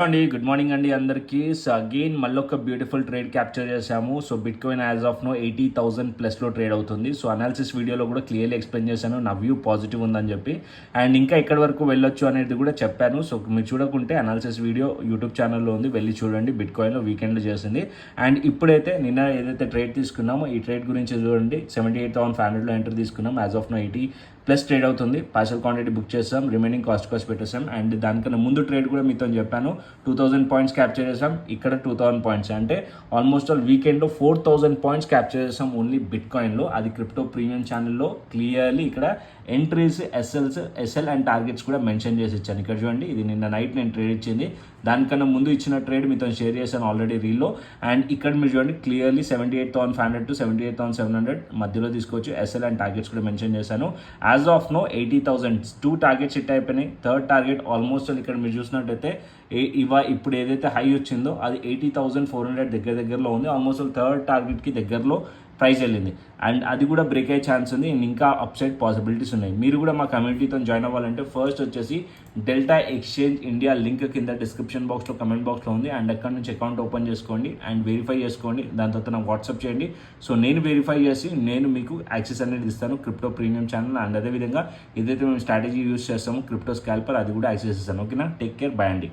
అండి good morning అండి అందరికీ. సో అగైన్ మళ్ళీ ఒక బ్యూటిఫుల్ ట్రేడ్ క్యాప్చర్ చేశాము. So bitcoin as of now 80,000 ప్లస్లో ట్రేడ్ అవుతుంది. సో అనాలిసిస్ వీడియోలో కూడా క్లియర్లీ ఎక్స్ప్లెయిన్ చేశాను, నా వ్యూ పాజిటివ్ ఉందని చెప్పి, అండ్ ఇంకా ఎక్కడి వరకు వెళ్ళొచ్చు అనేది కూడా చెప్పాను. సో మీరు చూడకుంటే అనాలిసిస్ వీడియో యూట్యూబ్ ఛానల్లో ఉంది, వెళ్ళి చూడండి. బిట్ కాయిన్లో వీకెండ్లో చేసింది. అండ్ ఇప్పుడైతే నిన్న ఏదైతే ట్రేడ్ తీసుకున్నామో ఈ ట్రేడ్ గురించి చూడండి. 78,500లో ఎంటర్ తీసుకున్నాం. As of now 80 plus trade అవుతుంది. పార్షల్ క్వాంటిటీ బుక్ చేస్తాం, రిమైనింగ్ కాస్ట్ పెట్టేస్తాం. అండ్ దానికన్నా ముందు ట్రేడ్ కూడా మీతో చెప్పాను, 2,000 పాయింట్స్ క్యాప్చర్ చేసాం. ఇక్కడ 2,000 పాయింట్స్ అంటే ఆల్మోస్ట్ ఆల్ వీకెండ్లో 4,000 పాయింట్స్ క్యాప్చర్ చేసాం ఓన్లీ బిట్ కాయిన్లో. అది క్రిప్టో ప్రీమియం ఛానల్లో క్లియర్లీ ఇక్కడ ఎంట్రీస్, ఎస్ఎల్ అండ్ టార్గెట్స్ కూడా మెన్షన్ చేసి ఇచ్చాను. ఇక్కడ చూడండి, ఇది నిన్న నైట్ నేను ట్రేడ్ ఇచ్చింది. దానికన్నా ముందు ఇచ్చిన ట్రేడ్ మీతో షేర్ చేశాను ఆల్రెడీ రీల్లో. అండ్ ఇక్కడ మీరు చూడండి క్లియర్లీ 78,500 to 78,700 మధ్యలో తీసుకోవచ్చు. ఎస్ఎల్ అండ్ టార్గెట్స్ కూడా మెన్షన్ చేశాను. As of now 80,000 2 targets hit అయిపోయినాయి. థర్డ్ టార్గెట్ ఆల్మోస్ట్ ఇక్కడ మీరు చూసినట్టయితే ఇప్పుడు ఏదైతే హై వచ్చిందో అది 80,400 దగ్గరలో ఉంది. ఆల్మోస్ట్ థర్డ్ టార్గెట్కి దగ్గరలో ప్రైస్ వెళ్ళింది. అండ్ అది కూడా బ్రేక్ అయ్యే ఛాన్స్ ఉంది. ఇంకా అప్సైడ్ పాసిబిలిటీస్ ఉన్నాయి. మీరు కూడా మా కమ్యూనిటీతో జాయిన్ అవ్వాలంటే ఫస్ట్ వచ్చేసి డెల్టా ఎక్స్చేంజ్ ఇండియా లింక్ కింద డిస్క్రిప్షన్ బాక్స్లో కమెంట్ బాక్స్లో ఉంది. అండ్ అక్కడ నుంచి అకౌంట్ ఓపెన్ చేసుకోండి అండ్ వెరిఫై చేసుకోండి. దాని తర్వాత నాకు వాట్సాప్ చేయండి. సో నేను వెరిఫై చేసి నేను మీకు యాక్సెస్ అనేది ఇస్తాను క్రిప్టో ప్రీమియం ఛానల్. అండ్ అదేవిధంగా ఏదైతే మేము స్ట్రాటజీ యూస్ చేస్తామో క్రిప్టో స్కాల్పర్, అది కూడా యాక్సెస్ ఇస్తాను. ఓకేనా, టేక్ కేర్, బై అండి.